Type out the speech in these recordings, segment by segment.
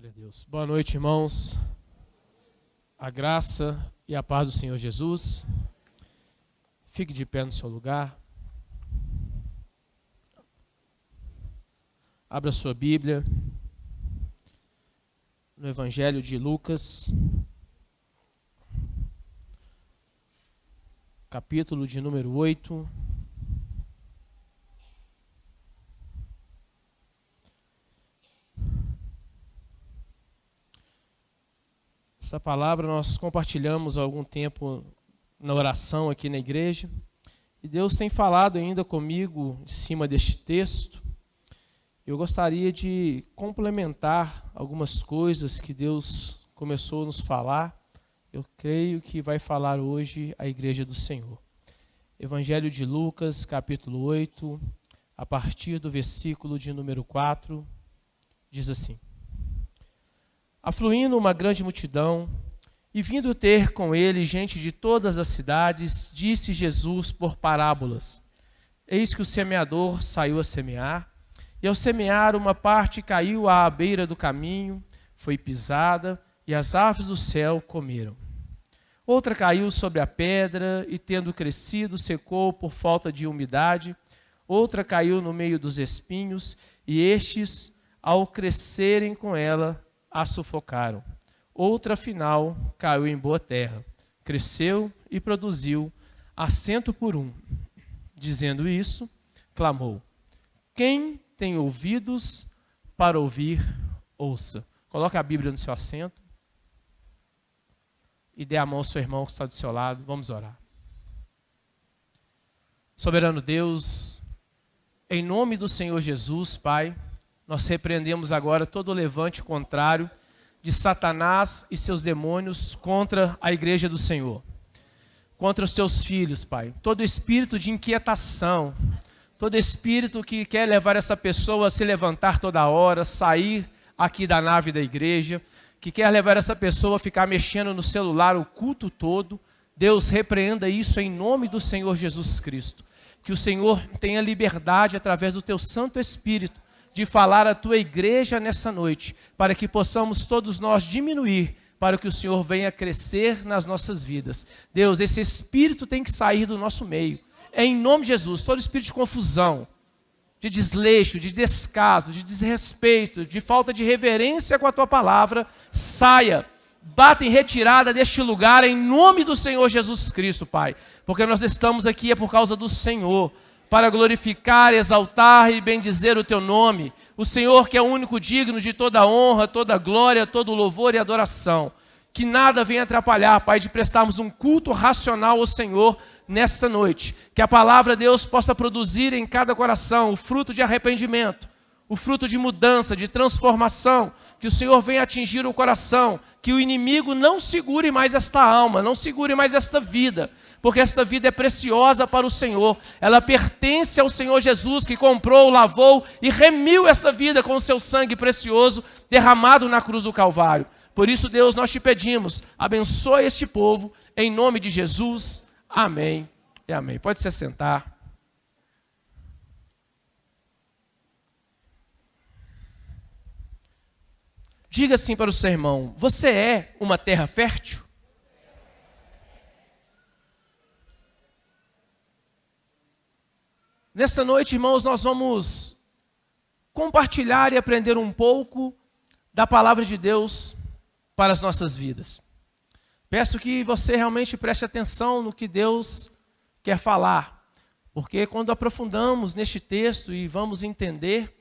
Glória a Deus. Boa noite, irmãos. A graça e a paz do Senhor Jesus. Fique de pé no seu lugar. Abra sua Bíblia no Evangelho de Lucas, capítulo de número 8. Essa palavra nós compartilhamos há algum tempo na oração aqui na igreja. E Deus tem falado ainda comigo em cima deste texto. Eu gostaria de complementar algumas coisas que Deus começou a nos falar. Eu creio que vai falar hoje a igreja do Senhor. Evangelho de Lucas, capítulo 8, a partir do versículo de número 4, diz assim: Afluindo uma grande multidão, e vindo ter com ele gente de todas as cidades, disse Jesus por parábolas: Eis que o semeador saiu a semear, e ao semear uma parte caiu à beira do caminho, foi pisada, e as aves do céu comeram. Outra caiu sobre a pedra, e tendo crescido, secou por falta de umidade. Outra caiu no meio dos espinhos, e estes, ao crescerem com ela, a sufocaram. Outra, afinal, caiu em boa terra, cresceu e produziu a 100 por 1. Dizendo isso, clamou: Quem tem ouvidos para ouvir, ouça. Coloque a Bíblia no seu assento e dê a mão ao seu irmão que está do seu lado. Vamos orar. Soberano Deus, em nome do Senhor Jesus, Pai, nós repreendemos agora todo o levante contrário de Satanás e seus demônios contra a igreja do Senhor, contra os teus filhos, Pai. Todo espírito de inquietação, todo espírito que quer levar essa pessoa a se levantar toda hora, sair aqui da nave da igreja, que quer levar essa pessoa a ficar mexendo no celular o culto todo, Deus, repreenda isso em nome do Senhor Jesus Cristo. Que o Senhor tenha liberdade através do teu Santo Espírito de falar à tua igreja nessa noite, para que possamos todos nós diminuir, para que o Senhor venha crescer nas nossas vidas. Deus, esse espírito tem que sair do nosso meio. Em nome de Jesus, todo espírito de confusão, de desleixo, de descaso, de desrespeito, de falta de reverência com a tua palavra, saia, bata em retirada deste lugar, em nome do Senhor Jesus Cristo, Pai. Porque nós estamos aqui é por causa do Senhor, para glorificar, exaltar e bendizer o teu nome. O Senhor que é o único digno de toda honra, toda glória, todo louvor e adoração. Que nada venha atrapalhar, Pai, de prestarmos um culto racional ao Senhor nesta noite. Que a palavra de Deus possa produzir em cada coração o fruto de arrependimento, o fruto de mudança, de transformação. Que o Senhor venha atingir o coração, que o inimigo não segure mais esta alma, não segure mais esta vida, porque esta vida é preciosa para o Senhor. Ela pertence ao Senhor Jesus, que comprou, lavou e remiu essa vida com o seu sangue precioso derramado na cruz do Calvário. Por isso, Deus, nós te pedimos, abençoe este povo, em nome de Jesus. Amém e amém. Pode se sentar. Diga assim para o seu irmão: você é uma terra fértil? Nessa noite, irmãos, nós vamos compartilhar e aprender um pouco da palavra de Deus para as nossas vidas. Peço que você realmente preste atenção no que Deus quer falar, porque quando aprofundamos neste texto e vamos entender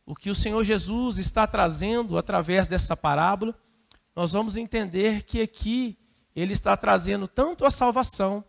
o que o Senhor Jesus está trazendo através dessa parábola, nós vamos entender que aqui Ele está trazendo tanto a salvação,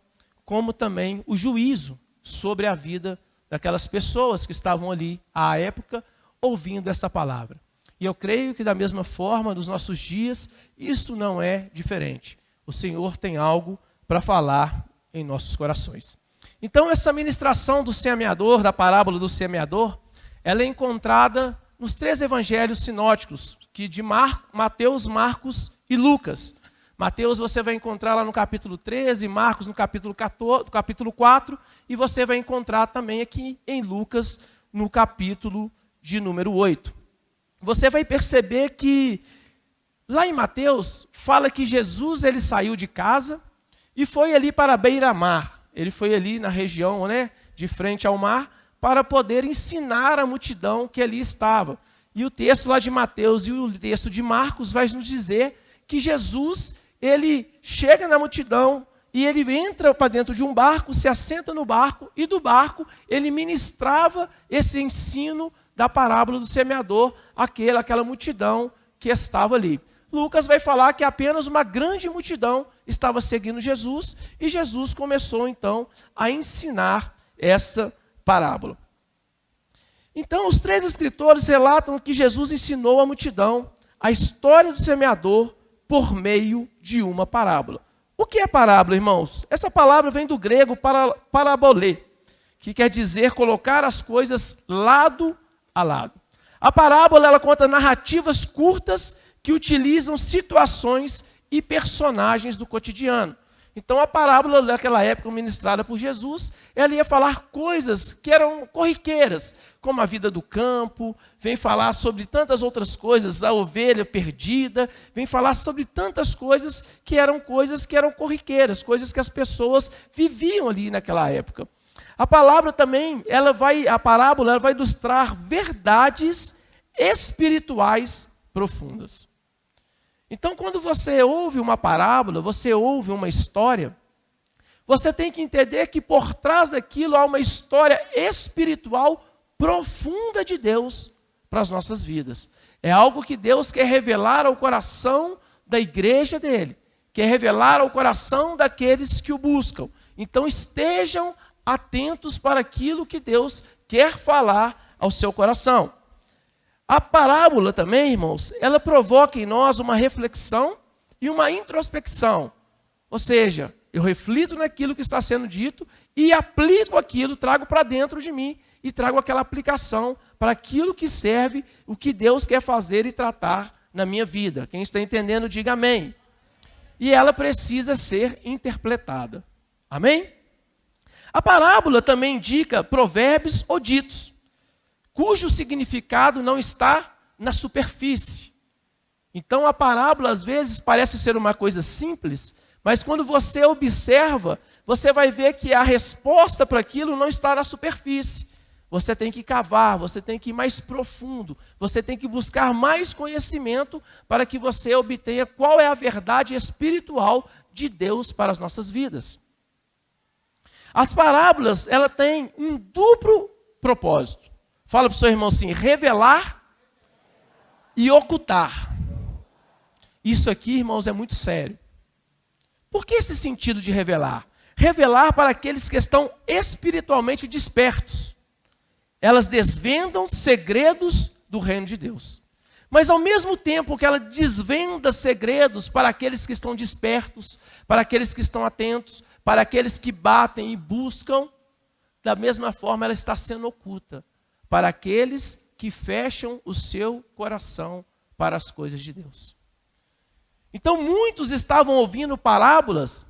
como também o juízo sobre a vida daquelas pessoas que estavam ali à época ouvindo essa palavra. E eu creio que da mesma forma, nos nossos dias, isto não é diferente. O Senhor tem algo para falar em nossos corações. Então essa ministração do semeador, da parábola do semeador, ela é encontrada nos 3 evangelhos sinóticos, que de Mateus, Marcos e Lucas. Mateus você vai encontrar lá no capítulo 13, Marcos no capítulo 4, e você vai encontrar também aqui em Lucas no capítulo de número 8. Você vai perceber que Lá em Mateus, fala que Jesus ele saiu de casa e foi ali para a beira-mar. Ele foi ali na região, né, de frente ao mar, para poder ensinar a multidão que ali estava. E o texto lá de Mateus e o texto de Marcos vai nos dizer que Jesus, ele chega na multidão e ele entra para dentro de um barco, se assenta no barco e do barco ele ministrava esse ensino da parábola do semeador àquela multidão que estava ali. Lucas vai falar que apenas uma grande multidão estava seguindo Jesus e Jesus começou então a ensinar essa parábola. Então, os 3 escritores relatam que Jesus ensinou à multidão a história do semeador por meio de uma parábola. O que é parábola, irmãos? Essa palavra vem do grego parabolê, que quer dizer colocar as coisas lado a lado. A parábola ela conta narrativas curtas que utilizam situações e personagens do cotidiano. Então a parábola daquela época ministrada por Jesus, ela ia falar coisas que eram corriqueiras, como a vida do campo, vem falar sobre tantas outras coisas, a ovelha perdida, vem falar sobre tantas coisas que eram corriqueiras, coisas que as pessoas viviam ali naquela época. A palavra também, a parábola ela vai ilustrar verdades espirituais profundas. Então, quando você ouve uma parábola, você ouve uma história, você tem que entender que por trás daquilo há uma história espiritual profunda de Deus para as nossas vidas. É algo que Deus quer revelar ao coração da igreja dele, quer revelar ao coração daqueles que o buscam. Então, estejam atentos para aquilo que Deus quer falar ao seu coração. A parábola também, irmãos, ela provoca em nós uma reflexão e uma introspecção. Ou seja, eu reflito naquilo que está sendo dito e aplico aquilo, trago para dentro de mim e trago aquela aplicação para aquilo que serve, o que Deus quer fazer e tratar na minha vida. Quem está entendendo, diga amém. E ela precisa ser interpretada. Amém? A parábola também indica provérbios ou ditos, cujo significado não está na superfície. Então a parábola às vezes parece ser uma coisa simples, mas quando você observa, você vai ver que a resposta para aquilo não está na superfície. Você tem que cavar, você tem que ir mais profundo, você tem que buscar mais conhecimento para que você obtenha qual é a verdade espiritual de Deus para as nossas vidas. As parábolas, ela têm um duplo propósito. Fala para o seu irmão assim, revelar e ocultar. Isso aqui, irmãos, é muito sério. Por que esse sentido de revelar? Revelar para aqueles que estão espiritualmente despertos. Elas desvendam segredos do reino de Deus. Mas ao mesmo tempo que ela desvenda segredos para aqueles que estão despertos, para aqueles que estão atentos, para aqueles que batem e buscam, da mesma forma ela está sendo oculta para aqueles que fecham o seu coração para as coisas de Deus. Então muitos estavam ouvindo parábolas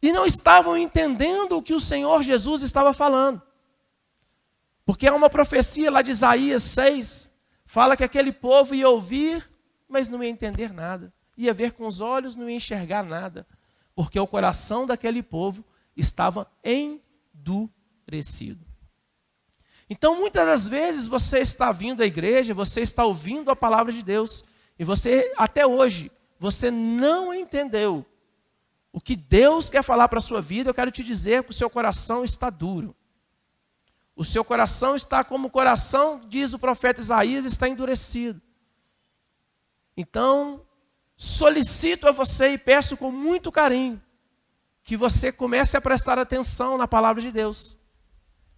e não estavam entendendo o que o Senhor Jesus estava falando. Porque há uma profecia lá de Isaías 6, fala que aquele povo ia ouvir, mas não ia entender nada. Ia ver com os olhos, não ia enxergar nada. Porque o coração daquele povo estava endurecido. Então, muitas das vezes, você está vindo à igreja, você está ouvindo a palavra de Deus, e você, até hoje, você não entendeu o que Deus quer falar para a sua vida. Eu quero te dizer que o seu coração está duro. O seu coração está como o coração, diz o profeta Isaías, está endurecido. Então, solicito a você e peço com muito carinho que você comece a prestar atenção na palavra de Deus.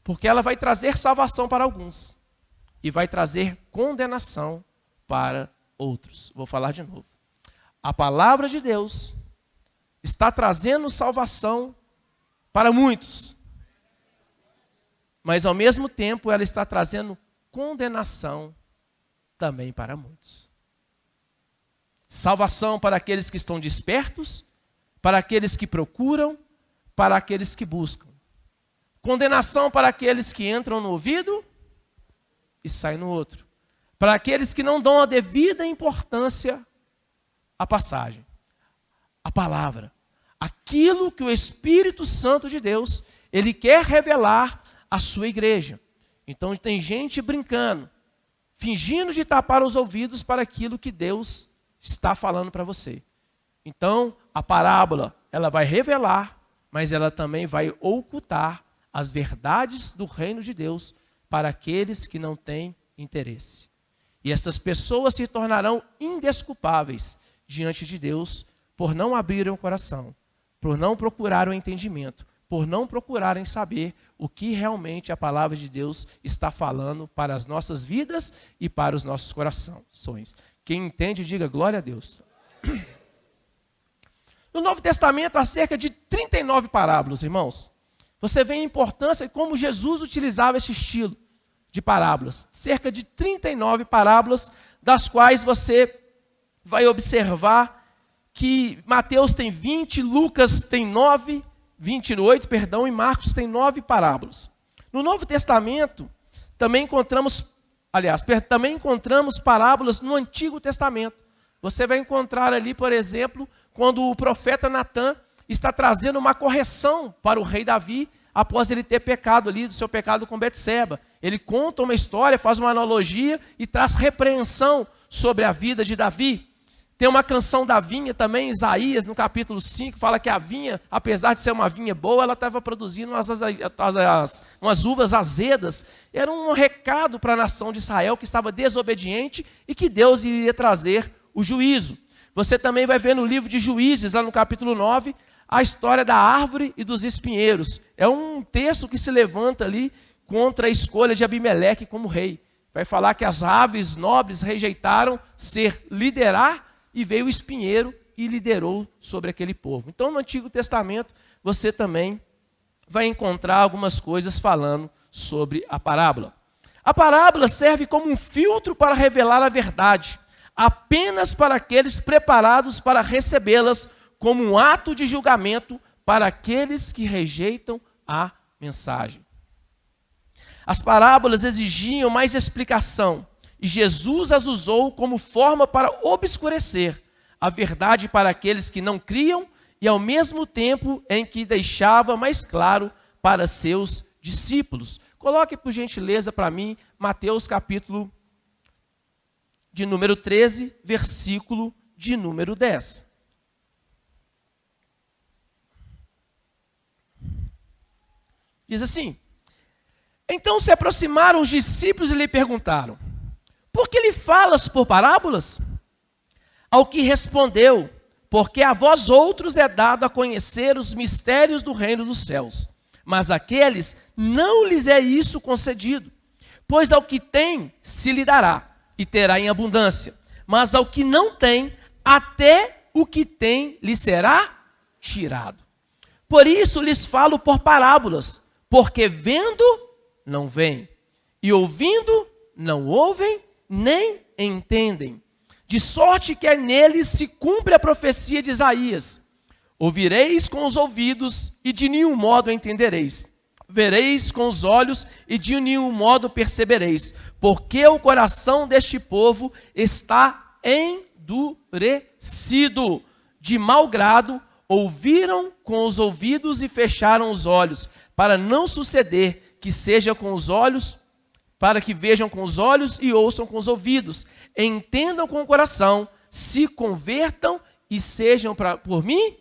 Porque ela vai trazer salvação para alguns e vai trazer condenação para outros. Vou falar de novo. A palavra de Deus está trazendo salvação para muitos, mas ao mesmo tempo ela está trazendo condenação também para muitos. Salvação para aqueles que estão despertos, para aqueles que procuram, para aqueles que buscam. Condenação para aqueles que entram no ouvido e saem no outro. Para aqueles que não dão a devida importância a passagem, a palavra, aquilo que o Espírito Santo de Deus, ele quer revelar à sua igreja. Então tem gente brincando, fingindo de tapar os ouvidos para aquilo que Deus está falando para você. Então a parábola, ela vai revelar, mas ela também vai ocultar as verdades do reino de Deus para aqueles que não têm interesse. E essas pessoas se tornarão indesculpáveis diante de Deus por não abrirem o coração, por não procurarem o entendimento, por não procurarem saber o que realmente a palavra de Deus está falando para as nossas vidas e para os nossos corações. Quem entende, diga glória a Deus. No Novo Testamento há cerca de 39 parábolas, irmãos. Você vê a importância de como Jesus utilizava esse estilo de parábolas. Cerca de 39 parábolas, das quais você vai observar que Mateus tem 20, Lucas tem 28, e Marcos tem 9 parábolas. No Novo Testamento, também encontramos parábolas no Antigo Testamento. Você vai encontrar ali, por exemplo, quando o profeta Natã está trazendo uma correção para o rei Davi, após ele ter pecado ali, do seu pecado com Betseba. Ele conta uma história, faz uma analogia e traz repreensão sobre a vida de Davi. Tem uma canção da vinha também, Isaías, no capítulo 5, fala que a vinha, apesar de ser uma vinha boa, ela estava produzindo umas uvas azedas. Era um recado para a nação de Israel que estava desobediente e que Deus iria trazer o juízo. Você também vai ver no livro de Juízes, lá no capítulo 9, a história da árvore e dos espinheiros. É um texto que se levanta ali contra a escolha de Abimeleque como rei. Vai falar que as aves nobres rejeitaram liderar, e veio o espinheiro e liderou sobre aquele povo. Então, no Antigo Testamento, você também vai encontrar algumas coisas falando sobre a parábola. A parábola serve como um filtro para revelar a verdade, apenas para aqueles preparados para recebê-las como um ato de julgamento para aqueles que rejeitam a mensagem. As parábolas exigiam mais explicação, e Jesus as usou como forma para obscurecer a verdade para aqueles que não criam e ao mesmo tempo em que deixava mais claro para seus discípulos. Coloque por gentileza para mim Mateus capítulo de número 13, versículo de número 10. Diz assim: então se aproximaram os discípulos e lhe perguntaram: por que lhe falas por parábolas? Ao que respondeu: porque a vós outros é dado a conhecer os mistérios do reino dos céus, mas àqueles não lhes é isso concedido. Pois ao que tem se lhe dará, e terá em abundância, mas ao que não tem, até o que tem lhe será tirado. Por isso lhes falo por parábolas, porque vendo, não veem, e ouvindo, não ouvem, nem entendem. De sorte que neles se cumpre a profecia de Isaías: ouvireis com os ouvidos e de nenhum modo entendereis. Vereis com os olhos e de nenhum modo percebereis. Porque o coração deste povo está endurecido. De mau grado, ouviram com os ouvidos e fecharam os olhos, para não suceder que seja com os olhos, para que vejam com os olhos e ouçam com os ouvidos, entendam com o coração, se convertam e sejam por mim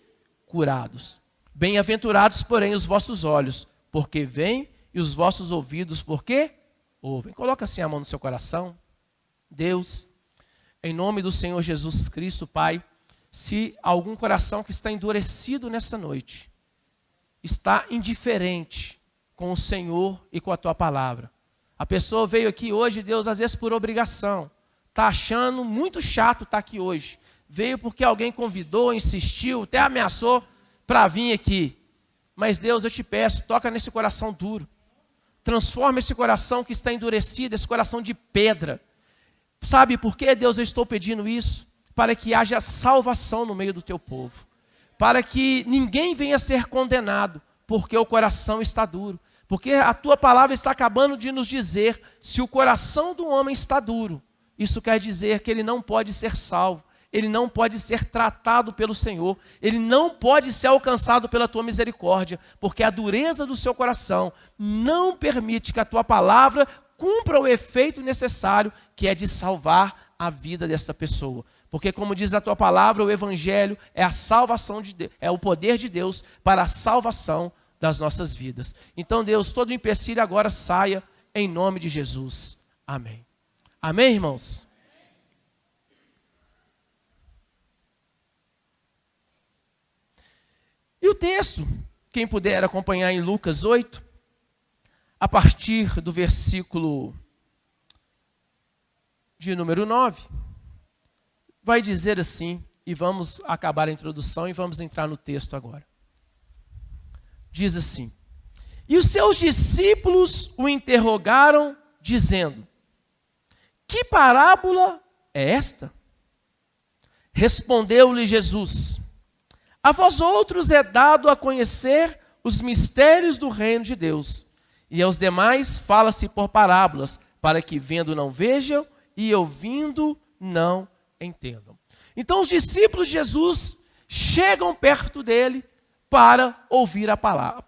curados. Bem-aventurados, porém, os vossos olhos, porque veem, e os vossos ouvidos, porque ouvem. Coloca assim a mão no seu coração. Deus, em nome do Senhor Jesus Cristo, Pai, se algum coração que está endurecido nessa noite, está indiferente com o Senhor e com a Tua palavra. A pessoa veio aqui hoje, Deus, às vezes por obrigação. Está achando muito chato estar aqui hoje. Veio porque alguém convidou, insistiu, até ameaçou para vir aqui. Mas Deus, eu te peço, toca nesse coração duro. Transforma esse coração que está endurecido, esse coração de pedra. Sabe por que, Deus, eu estou pedindo isso? Para que haja salvação no meio do teu povo. Para que ninguém venha ser condenado, porque o coração está duro. Porque a tua palavra está acabando de nos dizer, se o coração do homem está duro, isso quer dizer que ele não pode ser salvo. ele não pode ser tratado pelo Senhor, ele não pode ser alcançado pela tua misericórdia, porque a dureza do seu coração não permite que a tua palavra cumpra o efeito necessário, que é de salvar a vida desta pessoa. Porque, como diz a tua palavra, o Evangelho é a salvação de Deus, é o poder de Deus para a salvação das nossas vidas. Então, Deus, todo empecilho agora saia em nome de Jesus. Amém. Amém, irmãos? E o texto, quem puder acompanhar em Lucas 8, a partir do versículo de número 9, vai dizer assim, e vamos acabar a introdução e vamos entrar no texto agora. Diz assim: e os seus discípulos o interrogaram, dizendo: que parábola é esta? Respondeu-lhe Jesus: a vós outros é dado a conhecer os mistérios do reino de Deus, e aos demais fala-se por parábolas, para que vendo não vejam e ouvindo não entendam. Então os discípulos de Jesus chegam perto dele para ouvir a palavra,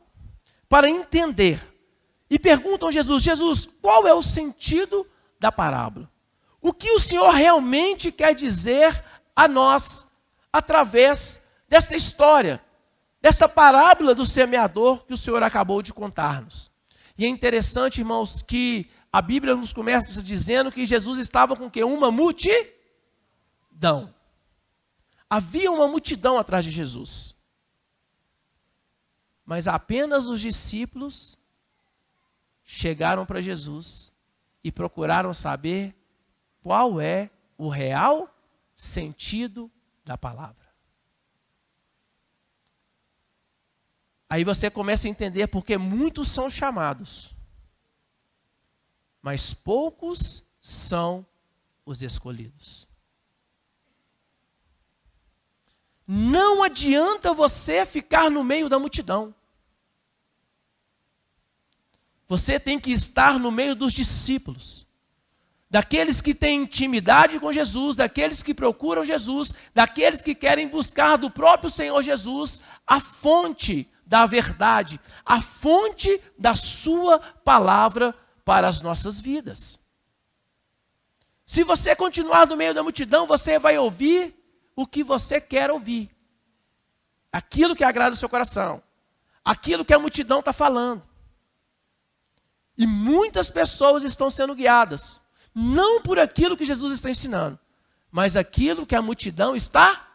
para entender, e perguntam a Jesus: Jesus, qual é o sentido da parábola? O que o Senhor realmente quer dizer a nós através dessa história, dessa parábola do semeador que o Senhor acabou de contar-nos? E é interessante, irmãos, que a Bíblia nos começa dizendo que Jesus estava com o quê? Uma multidão. Havia uma multidão atrás de Jesus. Mas apenas os discípulos chegaram para Jesus e procuraram saber qual é o real sentido da palavra. Aí você começa a entender porque muitos são chamados, mas poucos são os escolhidos. Não adianta você ficar no meio da multidão. Você tem que estar no meio dos discípulos, daqueles que têm intimidade com Jesus, daqueles que procuram Jesus, daqueles que querem buscar do próprio Senhor Jesus a fonte da verdade, a fonte da sua palavra para as nossas vidas. Se você continuar no meio da multidão, você vai ouvir o que você quer ouvir, aquilo que agrada o seu coração, aquilo que a multidão está falando. E muitas pessoas estão sendo guiadas, não por aquilo que Jesus está ensinando, mas aquilo que a multidão está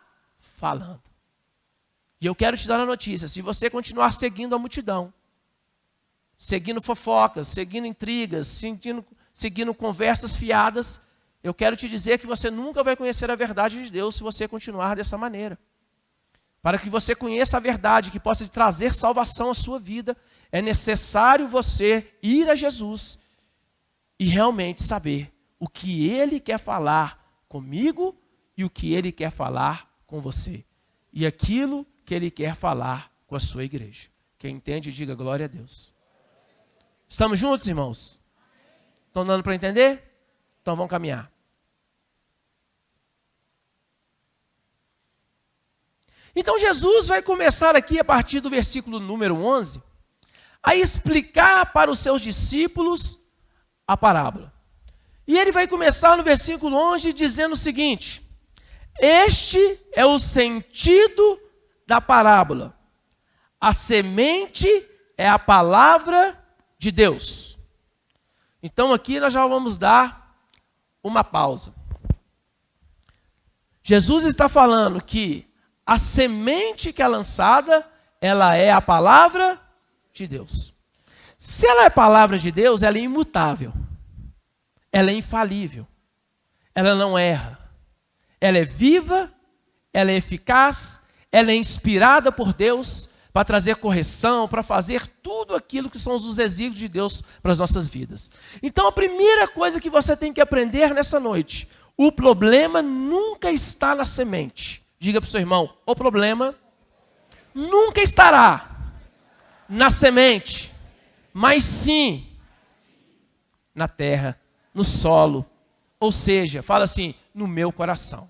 falando. E eu quero te dar a notícia: se você continuar seguindo a multidão, seguindo fofocas, seguindo intrigas, seguindo conversas fiadas, eu quero te dizer que você nunca vai conhecer a verdade de Deus se você continuar dessa maneira. Para que você conheça a verdade, que possa trazer salvação à sua vida, é necessário você ir a Jesus e realmente saber o que Ele quer falar comigo e o que Ele quer falar com você. E aquilo que Ele quer falar com a sua igreja. Quem entende, diga glória a Deus. Estamos juntos, irmãos? Estão dando para entender? Então vamos caminhar. Então Jesus vai começar aqui, a partir do versículo número 11, a explicar para os seus discípulos a parábola. E ele vai começar no versículo 11 dizendo o seguinte: este é o sentido da parábola. A semente é a palavra de Deus. Então aqui nós já vamos dar uma pausa. Jesus está falando que a semente que é lançada, ela é a palavra de Deus. Se ela é a palavra de Deus, ela é imutável. Ela é infalível. Ela não erra. Ela é viva, ela é eficaz, ela é inspirada por Deus para trazer correção, para fazer tudo aquilo que são os desígnios de Deus para as nossas vidas. Então a primeira coisa que você tem que aprender nessa noite: o problema nunca está na semente. Diga para o seu irmão: o problema nunca estará na semente, mas sim na terra, no solo. Ou seja, fala assim: no meu coração.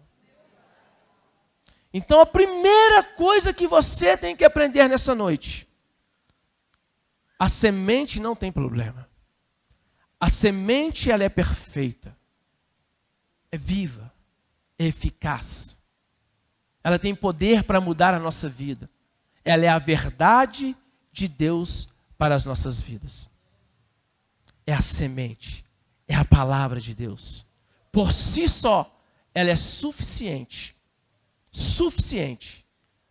Então a primeira coisa que você tem que aprender nessa noite: a semente não tem problema. A semente, ela é perfeita, é viva, é eficaz. Ela tem poder para mudar a nossa vida. Ela é a verdade de Deus para as nossas vidas. É a semente, é a palavra de Deus. Por si só, ela é suficiente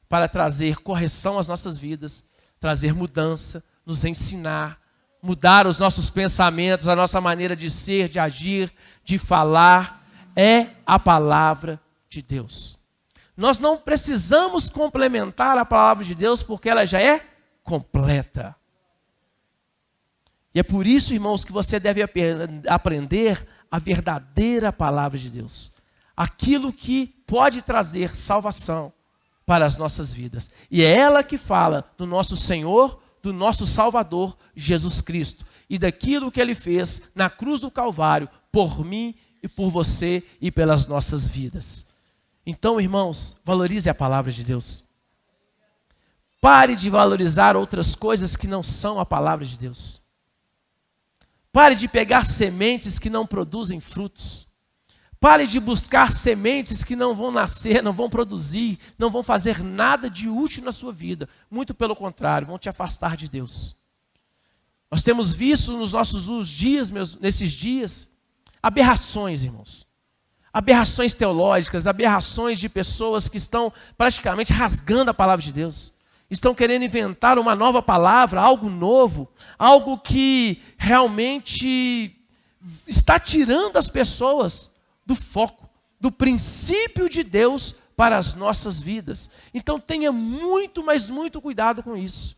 para trazer correção às nossas vidas, trazer mudança, nos ensinar, mudar os nossos pensamentos, a nossa maneira de ser, de agir, de falar. É a palavra de Deus. Nós não precisamos complementar a palavra de Deus porque ela já é completa. E é por isso, irmãos, que você deve aprender a verdadeira palavra de Deus. Aquilo que pode trazer salvação para as nossas vidas. E é ela que fala do nosso Senhor, do nosso Salvador, Jesus Cristo. E daquilo que Ele fez na cruz do Calvário, por mim e por você e pelas nossas vidas. Então, irmãos, valorize a palavra de Deus. Pare de valorizar outras coisas que não são a palavra de Deus. Pare de pegar sementes que não produzem frutos. Pare de buscar sementes que não vão nascer, não vão produzir, não vão fazer nada de útil na sua vida. Muito pelo contrário, vão te afastar de Deus. Nós temos visto nos nossos dias, nesses dias, aberrações, irmãos. Aberrações teológicas, aberrações de pessoas que estão praticamente rasgando a palavra de Deus. Estão querendo inventar uma nova palavra, algo novo, algo que realmente está tirando as pessoas do foco, do princípio de Deus para as nossas vidas. Então tenha muito, mas muito cuidado com isso.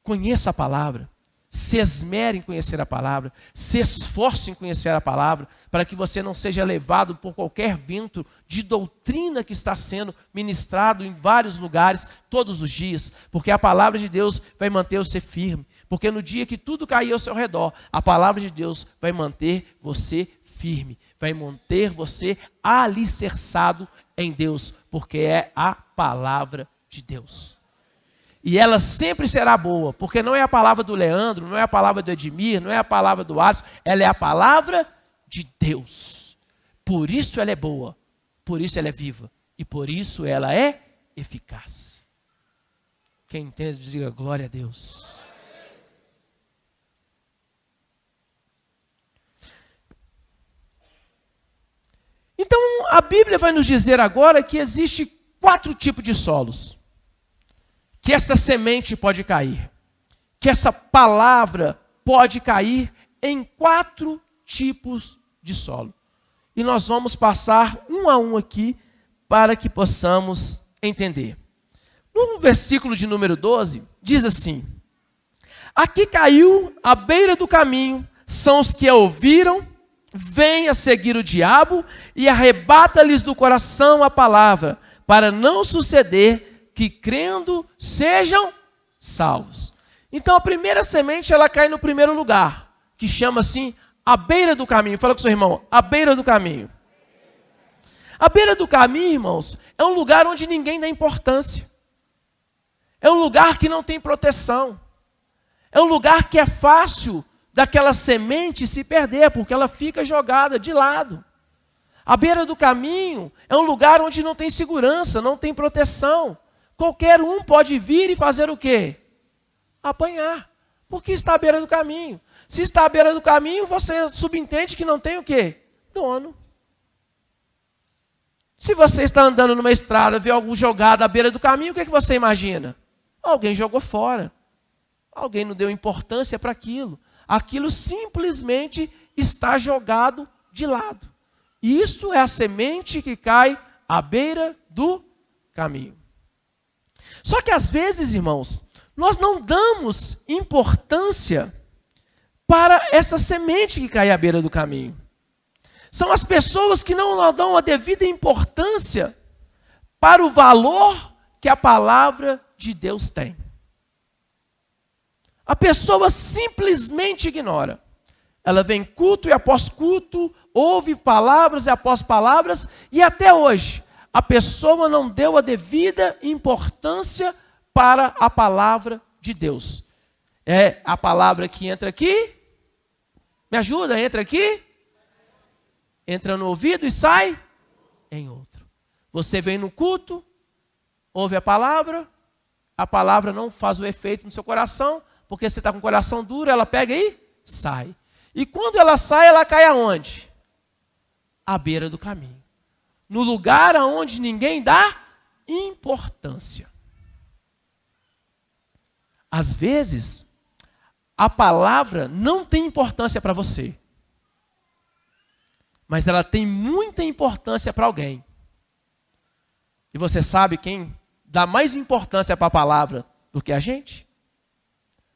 Conheça a palavra. Se esmere em conhecer a palavra, se esforce em conhecer a palavra, para que você não seja levado por qualquer vento de doutrina que está sendo ministrado em vários lugares, todos os dias, porque a palavra de Deus vai manter você firme, porque no dia que tudo cair ao seu redor, a palavra de Deus vai manter você firme, vai manter você alicerçado em Deus, porque é a palavra de Deus. E ela sempre será boa, porque não é a palavra do Leandro, não é a palavra do Edmir, não é a palavra do Alisson, ela é a palavra de Deus. Por isso ela é boa, por isso ela é viva, e por isso ela é eficaz. Quem entende, diga glória a Deus. Então, a Bíblia vai nos dizer agora que existe 4 tipos de solos. Que essa semente pode cair, que essa palavra pode cair em 4 tipos de solo. E nós vamos passar um a um aqui para que possamos entender. No versículo de número 12, diz assim: aqui caiu à beira do caminho, são os que a ouviram, vêm a seguir o diabo e arrebata-lhes do coração a palavra, para não suceder que crendo sejam salvos. Então a primeira semente ela cai no primeiro lugar, que chama assim a beira do caminho. Fala com o seu irmão, a beira do caminho. A beira do caminho, irmãos, é um lugar onde ninguém dá importância. É um lugar que não tem proteção. É um lugar que é fácil daquela semente se perder, porque ela fica jogada de lado. A beira do caminho é um lugar onde não tem segurança, não tem proteção. Qualquer um pode vir e fazer o quê? Apanhar. Porque está à beira do caminho. Se está à beira do caminho, você subentende que não tem o quê? Dono. Se você está andando numa estrada, vê algo jogado à beira do caminho, o que você imagina? Alguém jogou fora. Alguém não deu importância para aquilo. Aquilo simplesmente está jogado de lado. Isso é a semente que cai à beira do caminho. Só que às vezes, irmãos, nós não damos importância para essa semente que cai à beira do caminho. São as pessoas que não dão a devida importância para o valor que a palavra de Deus tem. A pessoa simplesmente ignora. Ela vem culto e após culto, ouve palavras e após palavras, e até hoje, a pessoa não deu a devida importância para a palavra de Deus. É a palavra que entra aqui, me ajuda, entra aqui, entra no ouvido e sai em outro. Você vem no culto, ouve a palavra não faz o efeito no seu coração, porque você está com o coração duro, ela pega e sai. E quando ela sai, ela cai aonde? À beira do caminho. No lugar aonde ninguém dá importância. Às vezes, a palavra não tem importância para você, mas ela tem muita importância para alguém. E você sabe quem dá mais importância para a palavra do que a gente?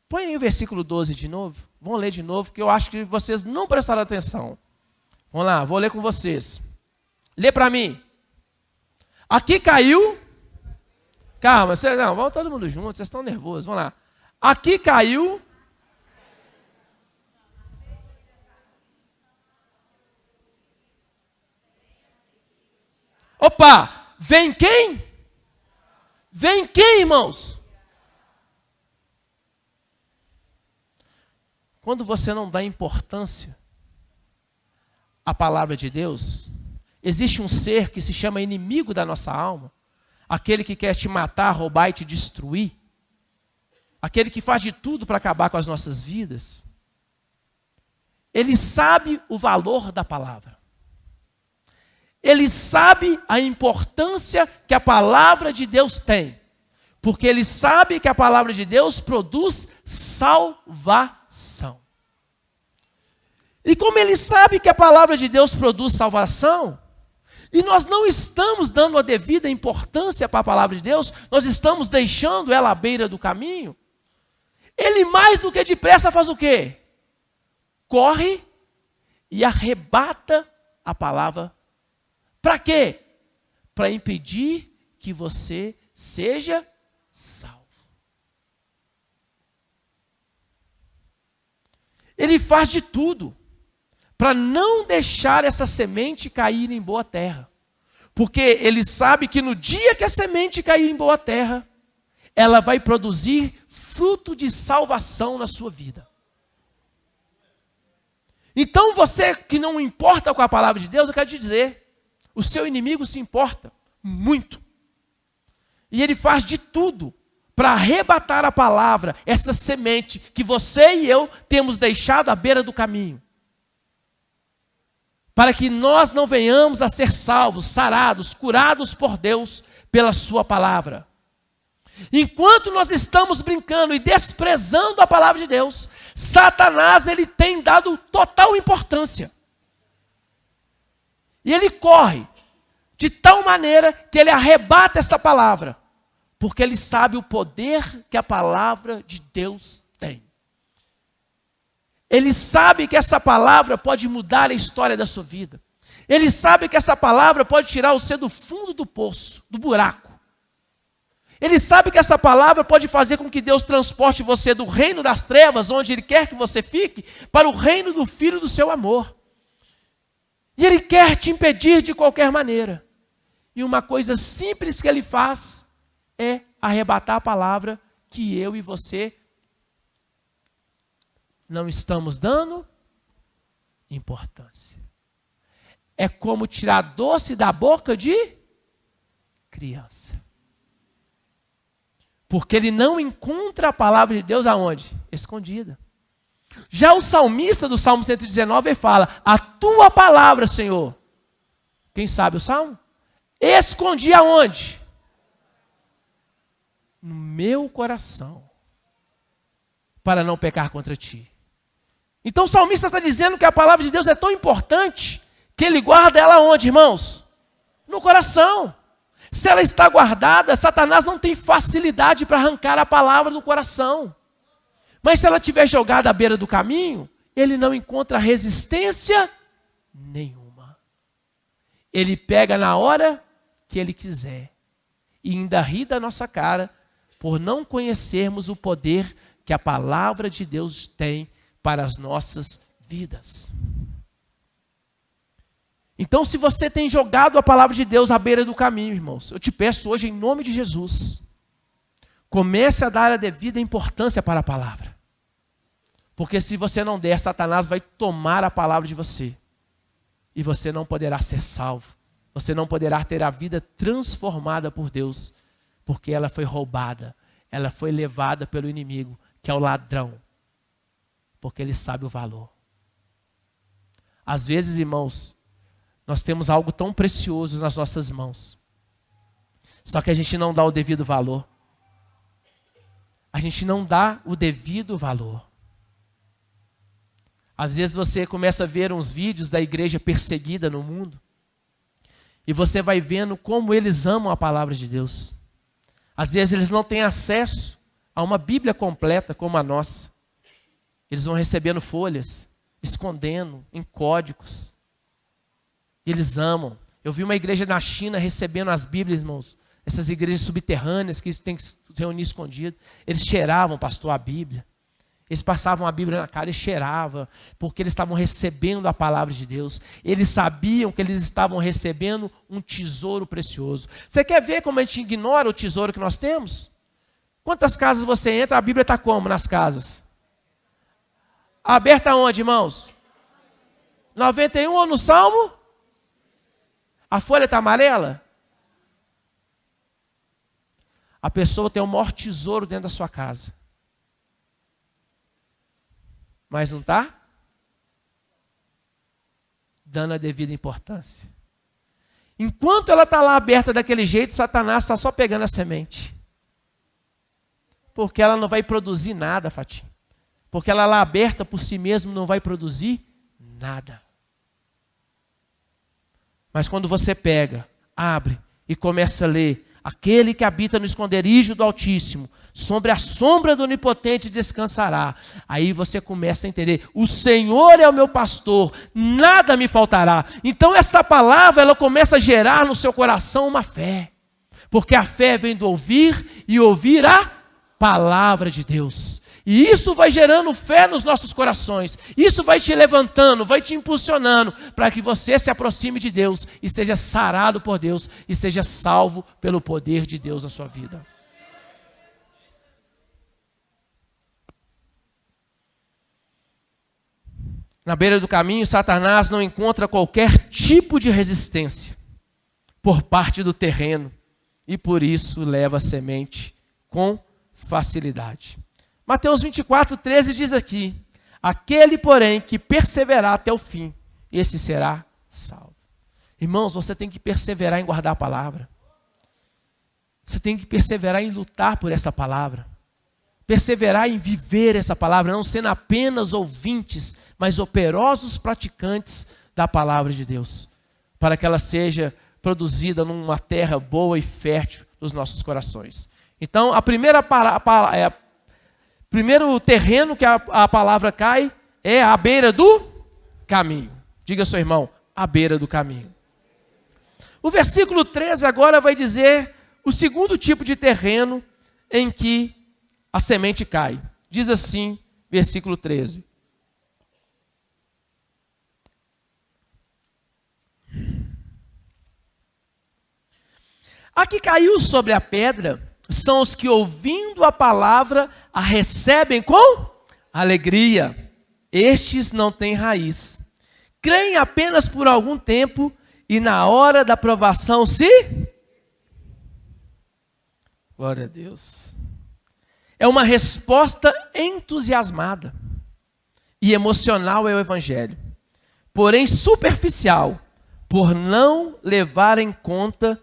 Põe aí o versículo 12 de novo. Vamos ler de novo, que eu acho que vocês não prestaram atenção. Vamos lá, vou ler com vocês. Lê para mim. Aqui caiu. Calma, não, vamos todo mundo junto, vocês estão nervosos. Vamos lá. Aqui caiu. Opa! Vem quem? Vem quem, irmãos? Quando você não dá importância à palavra de Deus, existe um ser que se chama inimigo da nossa alma, aquele que quer te matar, roubar e te destruir, aquele que faz de tudo para acabar com as nossas vidas. Ele sabe o valor da palavra. Ele sabe a importância que a palavra de Deus tem, porque ele sabe que a palavra de Deus produz salvação. E como ele sabe que a palavra de Deus produz salvação, e nós não estamos dando a devida importância para a palavra de Deus, nós estamos deixando ela à beira do caminho, ele mais do que depressa faz o quê? Corre e arrebata a palavra. Para quê? Para impedir que você seja salvo. Ele faz de tudo para não deixar essa semente cair em boa terra. Porque ele sabe que no dia que a semente cair em boa terra, ela vai produzir fruto de salvação na sua vida. Então você que não importa com a palavra de Deus, eu quero te dizer, o seu inimigo se importa muito. E ele faz de tudo para arrebatar a palavra, essa semente que você e eu temos deixado à beira do caminho. Para que nós não venhamos a ser salvos, sarados, curados por Deus pela sua palavra. Enquanto nós estamos brincando e desprezando a palavra de Deus, Satanás ele tem dado total importância. E ele corre de tal maneira que ele arrebata essa palavra, porque ele sabe o poder que a palavra de Deus tem. Ele sabe que essa palavra pode mudar a história da sua vida. Ele sabe que essa palavra pode tirar você do fundo do poço, do buraco. Ele sabe que essa palavra pode fazer com que Deus transporte você do reino das trevas, onde Ele quer que você fique, para o reino do Filho do seu amor. E Ele quer te impedir de qualquer maneira. E uma coisa simples que Ele faz é arrebatar a palavra que eu e você não estamos dando importância. É como tirar doce da boca de criança. Porque ele não encontra a palavra de Deus aonde? Escondida. Já o salmista do Salmo 119 ele fala, a tua palavra, Senhor. Quem sabe o Salmo? Escondi aonde? No meu coração. Para não pecar contra ti. Então o salmista está dizendo que a palavra de Deus é tão importante que ele guarda ela onde, irmãos? No coração. Se ela está guardada, Satanás não tem facilidade para arrancar a palavra do coração. Mas se ela estiver jogada à beira do caminho, ele não encontra resistência nenhuma. Ele pega na hora que ele quiser. E ainda ri da nossa cara por não conhecermos o poder que a palavra de Deus tem para as nossas vidas. Então, se você tem jogado a palavra de Deus à beira do caminho, irmãos, eu te peço hoje, em nome de Jesus, comece a dar a devida importância para a palavra. Porque se você não der, Satanás vai tomar a palavra de você. E você não poderá ser salvo. Você não poderá ter a vida transformada por Deus. Porque ela foi roubada. Ela foi levada pelo inimigo, que é o ladrão. Porque ele sabe o valor. Às vezes, irmãos, nós temos algo tão precioso nas nossas mãos. Só que a gente não dá o devido valor. A gente não dá o devido valor. Às vezes você começa a ver uns vídeos da igreja perseguida no mundo. E você vai vendo como eles amam a palavra de Deus. Às vezes eles não têm acesso a uma Bíblia completa como a nossa. Eles vão recebendo folhas, escondendo em códigos. E eles amam. Eu vi uma igreja na China recebendo as Bíblias, irmãos. Essas igrejas subterrâneas que têm que se reunir escondido. Eles cheiravam, pastor, a Bíblia. Eles passavam a Bíblia na cara e cheiravam, porque eles estavam recebendo a palavra de Deus. Eles sabiam que eles estavam recebendo um tesouro precioso. Você quer ver como a gente ignora o tesouro que nós temos? Quantas casas você entra, a Bíblia está como nas casas? Aberta onde, irmãos? 91 ou no Salmo? A folha está amarela? A pessoa tem o maior tesouro dentro da sua casa. Mas não está dando a devida importância. Enquanto ela está lá aberta daquele jeito, Satanás está só pegando a semente. Porque ela não vai produzir nada, Fatinho. Porque ela lá aberta por si mesma não vai produzir nada. Mas quando você pega, abre e começa a ler, aquele que habita no esconderijo do Altíssimo, sobre a sombra do Onipotente descansará. Aí você começa a entender, o Senhor é o meu pastor, nada me faltará. Então essa palavra, ela começa a gerar no seu coração uma fé. Porque a fé vem do ouvir e ouvir a palavra de Deus. E isso vai gerando fé nos nossos corações. Isso vai te levantando, vai te impulsionando para que você se aproxime de Deus e seja sarado por Deus e seja salvo pelo poder de Deus na sua vida. Na beira do caminho, Satanás não encontra qualquer tipo de resistência por parte do terreno e por isso leva a semente com facilidade. Mateus 24, 13 diz aqui, aquele, porém, que perseverar até o fim, esse será salvo. Irmãos, você tem que perseverar em guardar a palavra. Você tem que perseverar em lutar por essa palavra. Perseverar em viver essa palavra, não sendo apenas ouvintes, mas operosos praticantes da palavra de Deus. Para que ela seja produzida numa terra boa e fértil dos nossos corações. Então, primeiro terreno que a palavra cai é à beira do caminho. Diga ao seu irmão, à beira do caminho. O versículo 13 agora vai dizer o segundo tipo de terreno em que a semente cai. Diz assim, versículo 13. A que caiu sobre a pedra são os que, ouvindo a palavra, a recebem com alegria. Estes não têm raiz. Creem apenas por algum tempo e na hora da provação se... Glória a Deus. É uma resposta entusiasmada e emocional ao Evangelho, porém superficial, por não levar em conta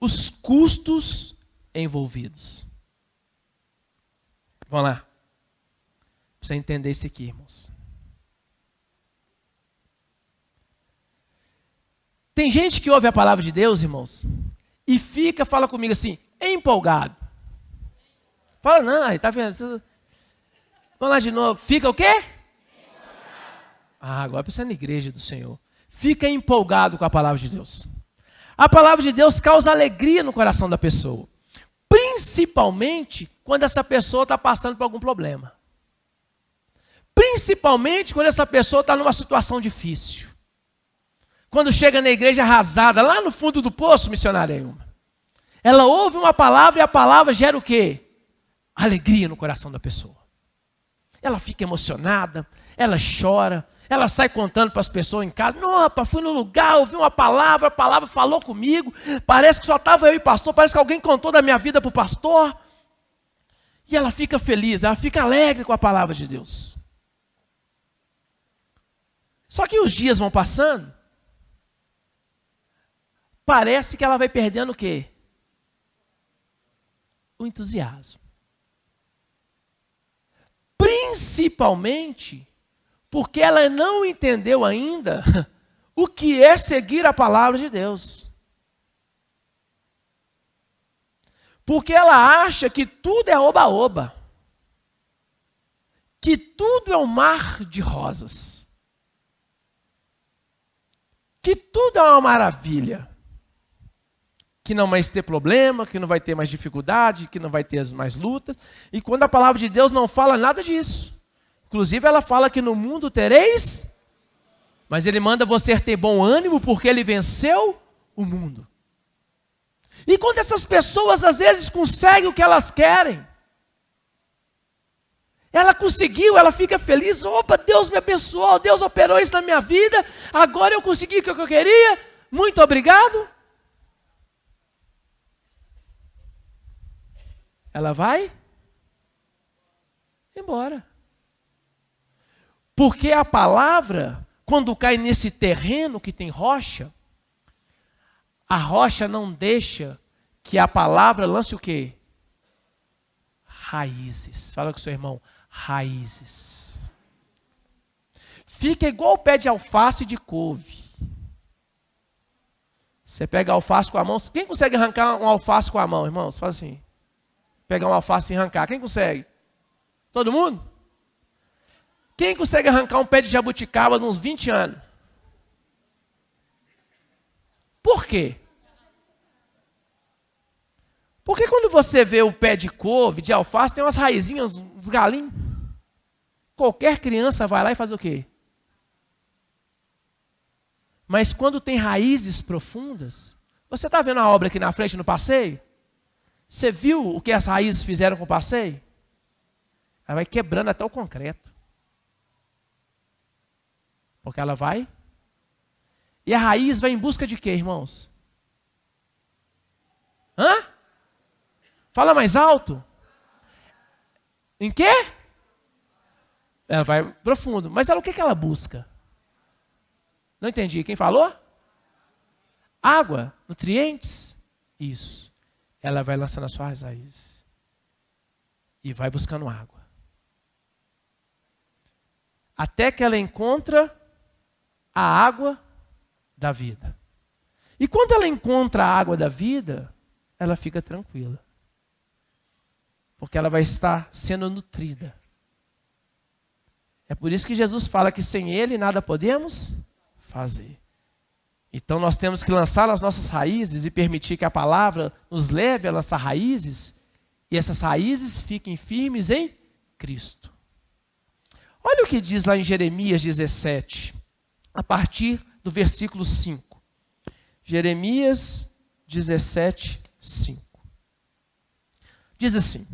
os custos envolvidos. Vamos lá. Precisa entender isso aqui, irmãos. Tem gente que ouve a palavra de Deus, irmãos, e fala comigo assim, empolgado. Fala, não, tá vendo? Vamos lá de novo. Fica o quê? Agora precisa na igreja do Senhor. Fica empolgado com a palavra de Deus. A palavra de Deus causa alegria no coração da pessoa. Principalmente quando essa pessoa está passando por algum problema. Principalmente quando essa pessoa está numa situação difícil. quando chega na igreja arrasada, lá no fundo do poço, missionária Ilma, ela ouve uma palavra e a palavra gera o quê? Alegria no coração da pessoa. Ela fica emocionada, ela chora, ela sai contando para as pessoas em casa: não, rapaz, fui no lugar, ouvi uma palavra, a palavra falou comigo, parece que só estava eu e o pastor, parece que alguém contou da minha vida para o pastor. E ela fica feliz, ela fica alegre com a palavra de Deus. Só que os dias vão passando, parece que ela vai perdendo o quê? O entusiasmo. Principalmente porque ela não entendeu ainda o que é seguir a palavra de Deus. Porque ela acha que tudo é oba-oba, que tudo é um mar de rosas, que tudo é uma maravilha, que não vai mais ter problema, que não vai ter mais dificuldade, que não vai ter mais lutas. E quando a palavra de Deus não fala nada disso. Inclusive ela fala que no mundo tereis, mas ele manda você ter bom ânimo porque ele venceu o mundo. E quando essas pessoas às vezes conseguem o que elas querem, ela conseguiu, ela fica feliz: opa, Deus me abençoou, Deus operou isso na minha vida, agora eu consegui o que eu queria, muito obrigado. Ela vai embora. Porque a palavra, quando cai nesse terreno que tem rocha, a rocha não deixa que a palavra lance o quê? Raízes. Fala com o seu irmão: raízes. Fica igual o pé de alface e de couve. Você pega a alface com a mão. Quem consegue arrancar um alface com a mão, irmãos? Faz assim. Pegar uma alface e arrancar. Quem consegue? Todo mundo? Quem consegue arrancar um pé de jabuticaba de uns 20 anos? Por quê? Porque quando você vê o pé de couve, de alface, tem umas raizinhas, uns galinhos. Qualquer criança vai lá e faz o quê? Mas quando tem raízes profundas, você está vendo a obra aqui na frente no passeio? Você viu o que as raízes fizeram com o passeio? Ela vai quebrando até o concreto. Porque ela vai. E a raiz vai em busca de quê, irmãos? Hã? Fala mais alto. Em quê? Ela vai profundo. Mas ela, o que ela busca? Não entendi. Quem falou? Água, nutrientes. Isso. Ela vai lançando as suas raízes. E vai buscando água. Até que ela encontra a água da vida. E quando ela encontra a água da vida, ela fica tranquila. Porque ela vai estar sendo nutrida. É por isso que Jesus fala que sem Ele nada podemos fazer. Então nós temos que lançar as nossas raízes e permitir que a palavra nos leve a lançar raízes, e essas raízes fiquem firmes em Cristo. Olha o que diz lá em Jeremias 17, a partir do versículo 5. Jeremias 17, 5. Diz assim: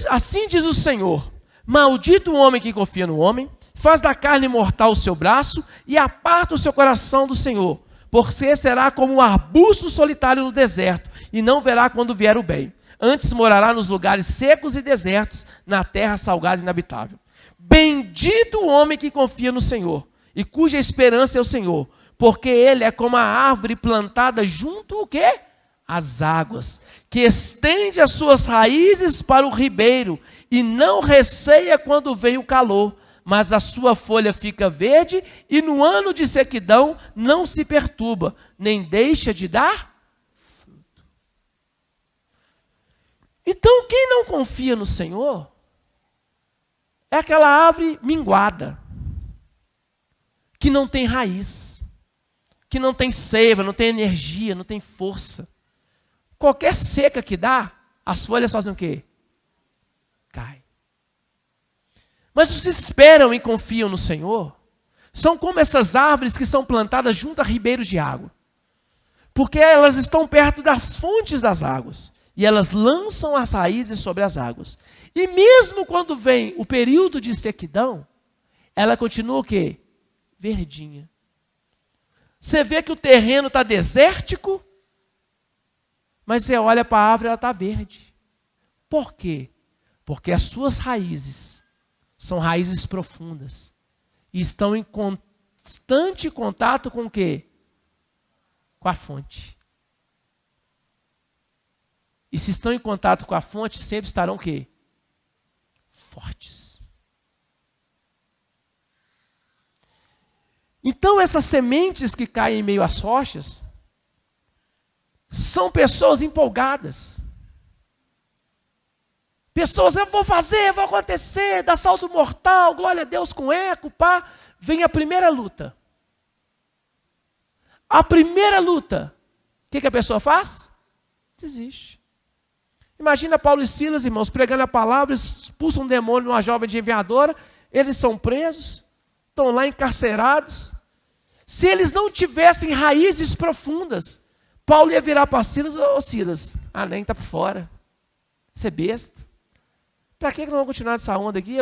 assim diz o Senhor: maldito o homem que confia no homem, faz da carne mortal o seu braço e aparta o seu coração do Senhor, porque será como um arbusto solitário no deserto, e não verá quando vier o bem. Antes morará nos lugares secos e desertos, na terra salgada e inabitável. Bendito o homem que confia no Senhor, e cuja esperança é o Senhor, porque ele é como a árvore plantada junto o quê? Às águas, que estende as suas raízes para o ribeiro, e não receia quando vem o calor, mas a sua folha fica verde, e no ano de sequidão não se perturba, nem deixa de dar fruto. Então, quem não confia no Senhor, é aquela árvore minguada, que não tem raiz, que não tem seiva, não tem energia, não tem força. Qualquer seca que dá, as folhas fazem o quê? Cai. Mas os que esperam e confiam no Senhor São como essas árvores que são plantadas junto a ribeiros de água. Porque elas estão perto das fontes das águas. E elas lançam as raízes sobre as águas. E mesmo quando vem o período de sequidão, ela continua o quê? Verdinha. Você vê que o terreno está desértico, mas você olha para a árvore e ela está verde. Por quê? Porque as suas raízes são raízes profundas. E estão em constante contato com o quê? Com a fonte. E se estão em contato com a fonte, sempre estarão o quê? Fortes. Então essas sementes que caem em meio às rochas, são pessoas empolgadas. Pessoas, eu vou fazer, vai acontecer, dá salto mortal, glória a Deus com eco, pá. Vem a primeira luta. A primeira luta, o que a pessoa faz? Desiste. Imagina Paulo e Silas, irmãos, pregando a palavra, expulsam um demônio numa jovem adivinhadora, eles são presos, estão lá encarcerados. Se eles não tivessem raízes profundas, Paulo ia virar para Silas, ô Silas, nem está por fora, você é besta. Para que não vou continuar nessa onda aqui?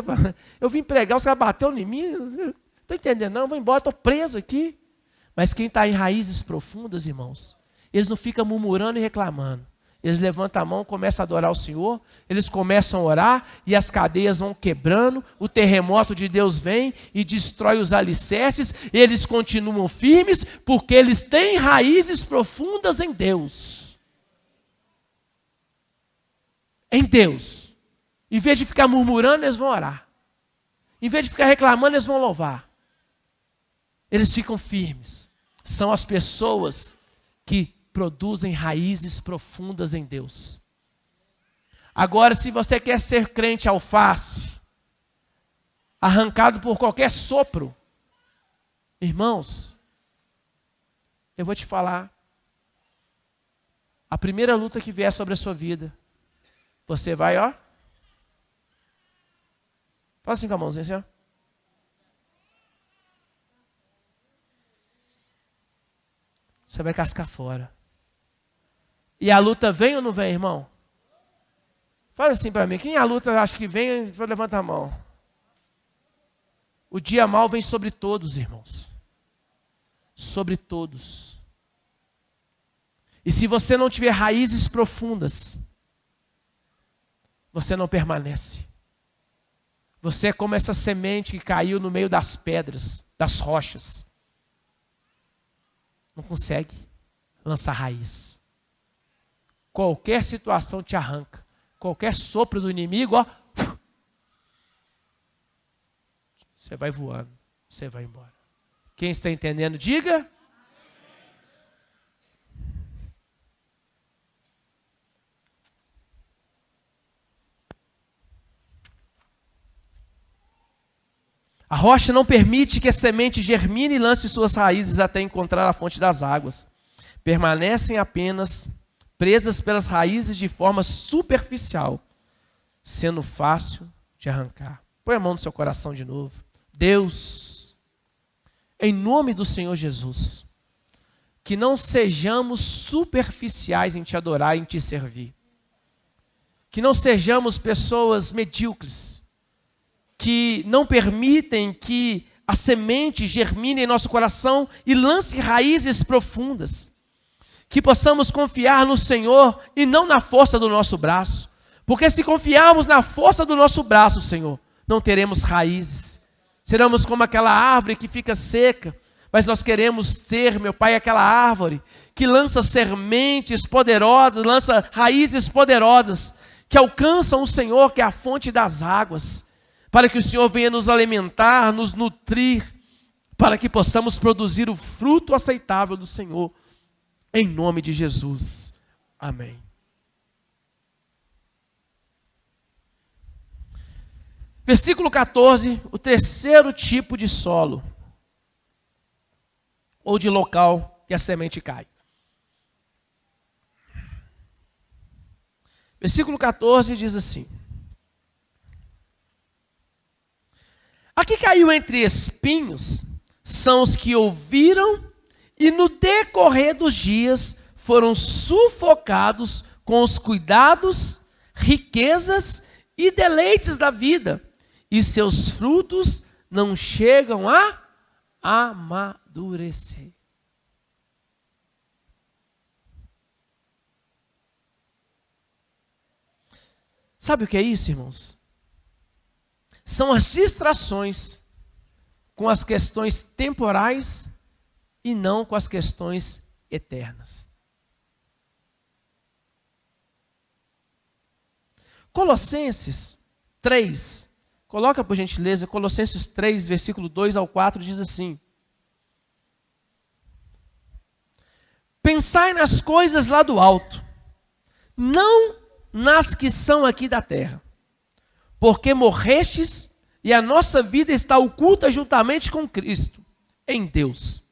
Eu vim pregar, os caras bateram em mim, não estou entendendo não, vou embora, estou preso aqui. Mas quem está em raízes profundas, irmãos, eles não ficam murmurando e reclamando. Eles levantam a mão, começam a adorar o Senhor, eles começam a orar e as cadeias vão quebrando, o terremoto de Deus vem e destrói os alicerces, e eles continuam firmes porque eles têm raízes profundas em Deus. Em Deus. Em vez de ficar murmurando, eles vão orar. Em vez de ficar reclamando, eles vão louvar. Eles ficam firmes. São as pessoas que produzem raízes profundas em Deus. Agora, se você quer ser crente alface, arrancado por qualquer sopro, irmãos, eu vou te falar, a primeira luta que vier sobre a sua vida, você vai, ó, fala assim com a mãozinha, assim, ó. Você vai cascar fora. E a luta vem ou não vem, irmão? Fala assim para mim, quem a luta acha que vem, levanta a mão. O dia mau vem sobre todos, irmãos. Sobre todos. E se você não tiver raízes profundas, você não permanece. Você é como essa semente que caiu no meio das pedras, das rochas. Não consegue lançar raiz. Qualquer situação te arranca. Qualquer sopro do inimigo, ó, você vai voando, você vai embora. Quem está entendendo, diga. A rocha não permite que a semente germine e lance suas raízes até encontrar a fonte das águas. Permanecem apenas presas pelas raízes de forma superficial, sendo fácil de arrancar. Põe a mão no seu coração de novo. Deus, em nome do Senhor Jesus, que não sejamos superficiais em te adorar e em te servir. Que não sejamos pessoas medíocres, que não permitem que a semente germine em nosso coração e lance raízes profundas. Que possamos confiar no Senhor e não na força do nosso braço. Porque se confiarmos na força do nosso braço, Senhor, não teremos raízes. Seremos como aquela árvore que fica seca. Mas nós queremos ser, meu Pai, aquela árvore que lança sementes poderosas, lança raízes poderosas, que alcançam o Senhor, que é a fonte das águas, para que o Senhor venha nos alimentar, nos nutrir, para que possamos produzir o fruto aceitável do Senhor. Em nome de Jesus. Amém. Versículo 14, o terceiro tipo de solo, ou de local que a semente cai. Versículo 14 diz assim: aqui caiu entre espinhos, são os que ouviram e no decorrer dos dias foram sufocados com os cuidados, riquezas e deleites da vida, e seus frutos não chegam a amadurecer. Sabe o que é isso, irmãos? São as distrações com as questões temporais e não com as questões eternas. Colossenses 3, coloca por gentileza, Colossenses 3, versículo 2 ao 4, diz assim: pensai nas coisas lá do alto, não nas que são aqui da terra, porque morrestes e a nossa vida está oculta juntamente com Cristo, em Deus.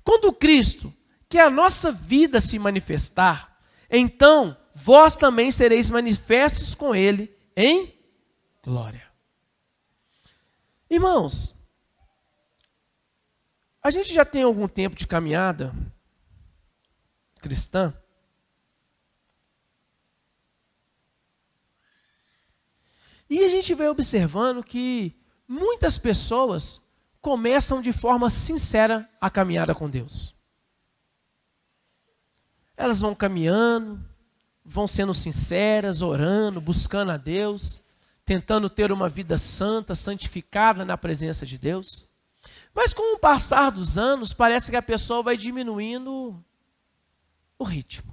Quando Cristo, que é a nossa vida, se manifestar, então vós também sereis manifestos com Ele em glória. Irmãos, a gente já tem algum tempo de caminhada cristã. E a gente vai observando que muitas pessoas começam de forma sincera a caminhada com Deus. Elas vão caminhando, vão sendo sinceras, orando, buscando a Deus, tentando ter uma vida santa, santificada na presença de Deus. Mas com o passar dos anos, parece que a pessoa vai diminuindo o ritmo.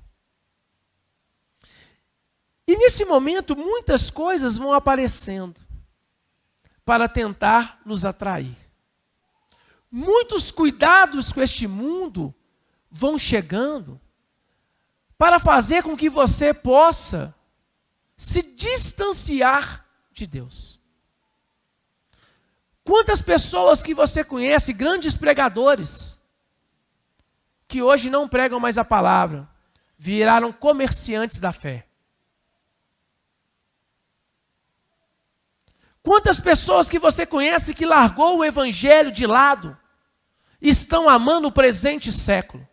E nesse momento, muitas coisas vão aparecendo para tentar nos atrair. Muitos cuidados com este mundo vão chegando para fazer com que você possa se distanciar de Deus. Quantas pessoas que você conhece, grandes pregadores, que hoje não pregam mais a palavra, viraram comerciantes da fé. Quantas pessoas que você conhece que largou o evangelho de lado, estão amando o presente século.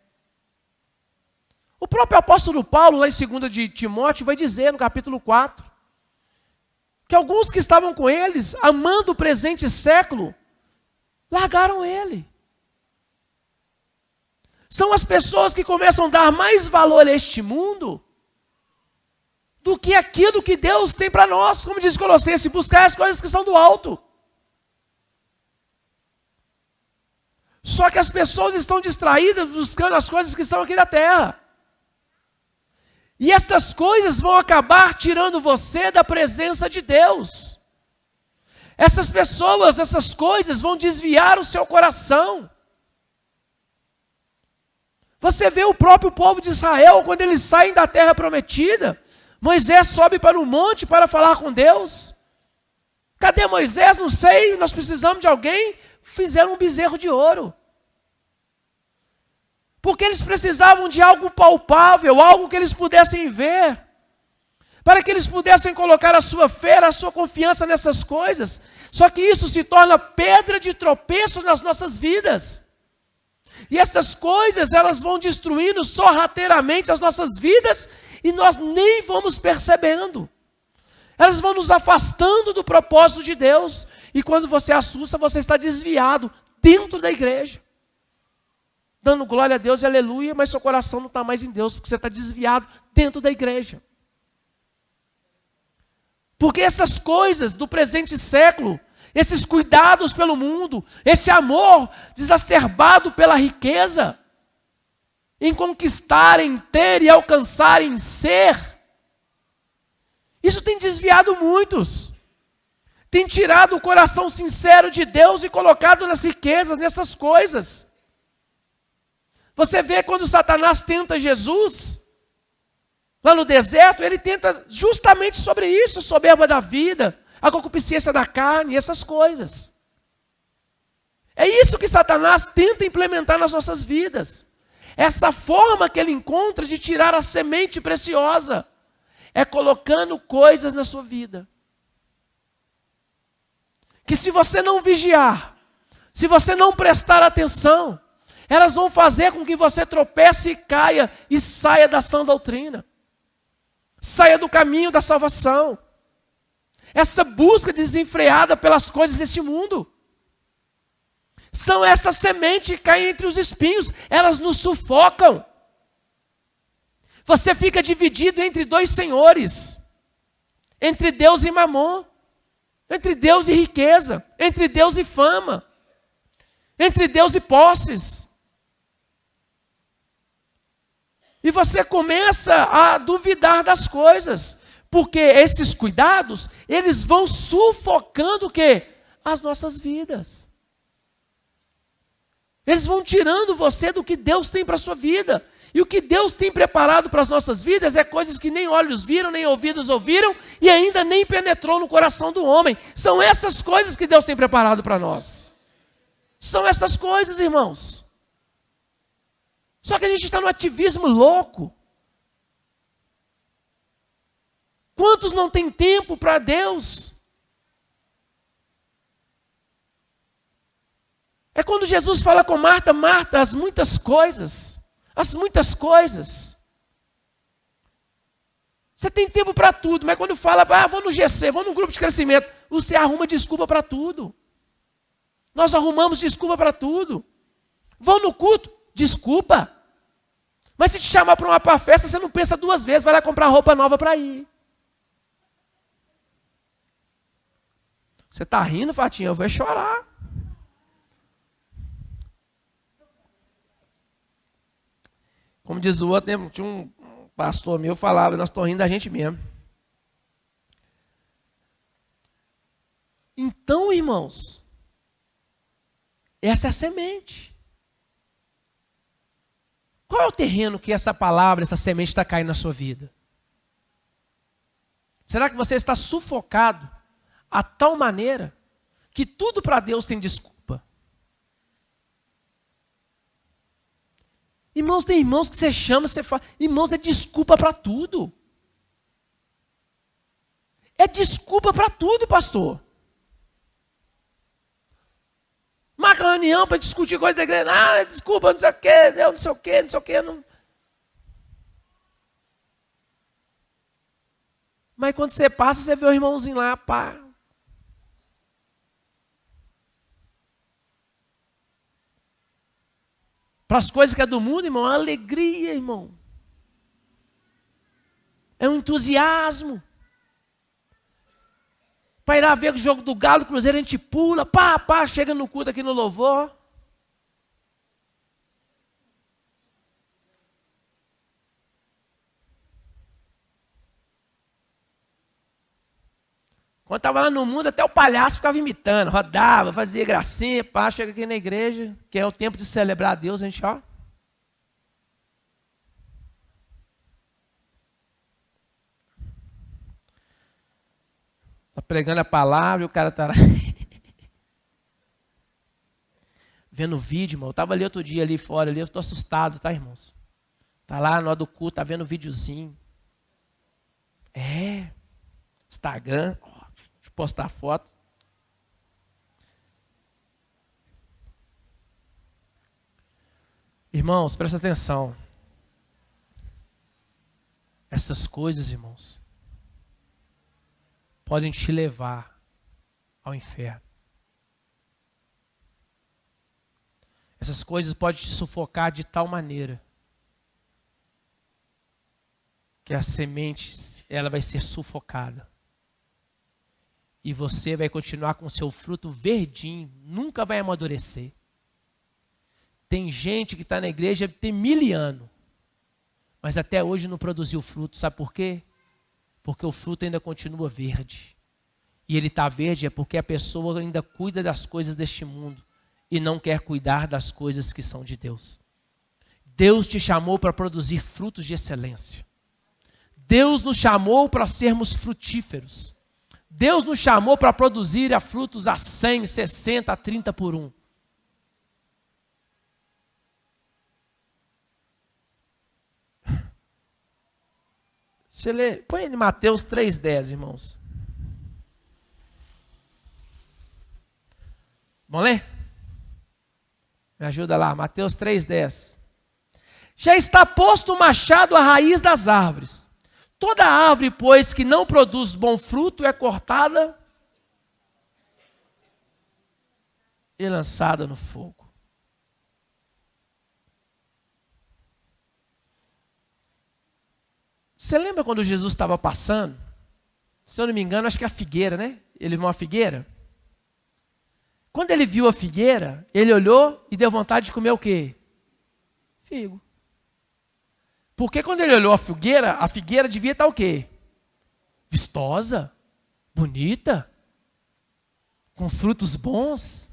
O próprio apóstolo Paulo, lá em 2 de Timóteo, vai dizer no capítulo 4, que alguns que estavam com eles, amando o presente século, largaram ele. São as pessoas que começam a dar mais valor a este mundo do que aquilo que Deus tem para nós, como diz Colossenses, buscar as coisas que são do alto. Só que as pessoas estão distraídas buscando as coisas que são aqui da terra. E essas coisas vão acabar tirando você da presença de Deus. Essas pessoas, essas coisas vão desviar o seu coração. Você vê o próprio povo de Israel, quando eles saem da terra prometida, Moisés sobe para o monte para falar com Deus. Cadê Moisés? Não sei, nós precisamos de alguém. Fizeram um bezerro de ouro. Porque eles precisavam de algo palpável, algo que eles pudessem ver. Para que eles pudessem colocar a sua fé, a sua confiança nessas coisas. Só que isso se torna pedra de tropeço nas nossas vidas. E essas coisas, elas vão destruindo sorrateiramente as nossas vidas e nós nem vamos percebendo. Elas vão nos afastando do propósito de Deus. E quando você assusta, você está desviado dentro da igreja. Dando glória a Deus e aleluia, mas seu coração não está mais em Deus, porque você está desviado dentro da igreja. Porque essas coisas do presente século, esses cuidados pelo mundo, esse amor exacerbado pela riqueza, em conquistar, em ter e alcançar, em ser, isso tem desviado muitos. Tem tirado o coração sincero de Deus e colocado nas riquezas, nessas coisas. Você vê quando Satanás tenta Jesus, lá no deserto, ele tenta justamente sobre isso, a soberba da vida, a concupiscência da carne, essas coisas. É isso que Satanás tenta implementar nas nossas vidas. Essa forma que ele encontra de tirar a semente preciosa, é colocando coisas na sua vida. Que se você não vigiar, Se você não prestar atenção, elas vão fazer com que você tropece e caia e saia da sã doutrina. Saia do caminho da salvação. Essa busca desenfreada pelas coisas deste mundo. São essas sementes que caem entre os espinhos. Elas nos sufocam. Você fica dividido entre dois senhores. Entre Deus e Mamon. Entre Deus e riqueza. Entre Deus e fama. Entre Deus e posses. E você começa a duvidar das coisas. Porque esses cuidados, eles vão sufocando o quê? As nossas vidas. Eles vão tirando você do que Deus tem para a sua vida. E o que Deus tem preparado para as nossas vidas é coisas que nem olhos viram, nem ouvidos ouviram, e ainda nem penetrou no coração do homem. São essas coisas que Deus tem preparado para nós. São essas coisas, irmãos. Só que a gente está no ativismo louco. Quantos não têm tempo para Deus? É quando Jesus fala com Marta, Marta, as muitas coisas. Você tem tempo para tudo, mas quando fala, vou no GC, vou no grupo de crescimento, você arruma desculpa para tudo. Nós arrumamos desculpa para tudo. Vou no culto, desculpa. Mas se te chamar para uma festa, você não pensa duas vezes, vai lá comprar roupa nova para ir. Você está rindo, Fatinha? Eu vou chorar. Como diz o outro, tinha um pastor meu que falava, nós estamos rindo da gente mesmo. Então, irmãos, essa é a semente. Qual é o terreno que essa palavra, essa semente está caindo na sua vida? Será que você está sufocado a tal maneira que tudo para Deus tem desculpa? Irmãos, tem irmãos que você chama, você fala, irmãos, é desculpa para tudo. É desculpa para tudo, pastor. Marca uma reunião para discutir coisa da igreja. Desculpa, não sei o quê, não sei o quê, não sei o quê. Não. Mas quando você passa, você vê o irmãozinho lá, pá. Para as coisas que é do mundo, irmão, é uma alegria, irmão. É um entusiasmo. Para ir lá ver o jogo do Galo, do Cruzeiro, a gente pula, chega no culto aqui no louvor. Quando estava lá no mundo, até o palhaço ficava imitando, rodava, fazia gracinha, chega aqui na igreja, que é o tempo de celebrar a Deus, a gente, Está pregando a palavra e o cara está lá. Vendo vídeo, irmão. Eu estava ali outro dia ali fora, eu estou assustado, tá, irmãos? Está lá na hora do culto, está vendo videozinho. Instagram, deixa eu postar foto. Irmãos, presta atenção. Essas coisas, irmãos, podem te levar ao inferno. Essas coisas podem te sufocar de tal maneira que a semente, ela vai ser sufocada. E você vai continuar com o seu fruto verdinho, nunca vai amadurecer. Tem gente que está na igreja tem 1000 anos, mas até hoje não produziu fruto. Sabe por quê? Porque o fruto ainda continua verde. E ele está verde é porque a pessoa ainda cuida das coisas deste mundo e não quer cuidar das coisas que são de Deus. Deus te chamou para produzir frutos de excelência. Deus nos chamou para sermos frutíferos. Deus nos chamou para produzir frutos a 100, 60, a 30 por 1. Você lê, põe em Mateus 3,10, irmãos. Vamos ler? Me ajuda lá, Mateus 3,10. Já está posto o machado à raiz das árvores. Toda árvore, pois, que não produz bom fruto é cortada e lançada no fogo. Você lembra quando Jesus estava passando? Se eu não me engano, acho que é a figueira, né? Ele viu uma figueira. Quando ele viu a figueira, ele olhou e deu vontade de comer o quê? Figo. Porque quando ele olhou a figueira devia estar o quê? Vistosa, bonita, com frutos bons.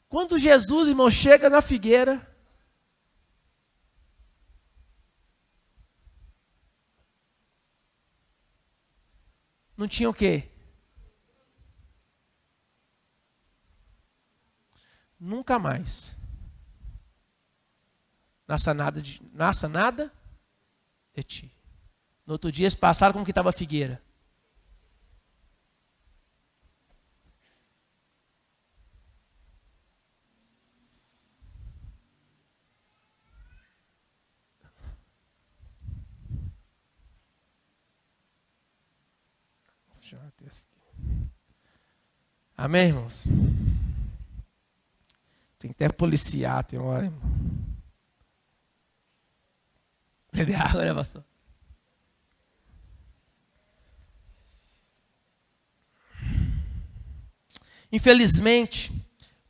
Quando Jesus, irmão, chega na figueira, não tinha o quê? Nunca mais. Nasça nada de ti. No outro dia eles passaram como que estava a figueira. Amém, irmãos? Tem que até policiar, tem uma hora, irmão. Beber água, né, pastor? Infelizmente,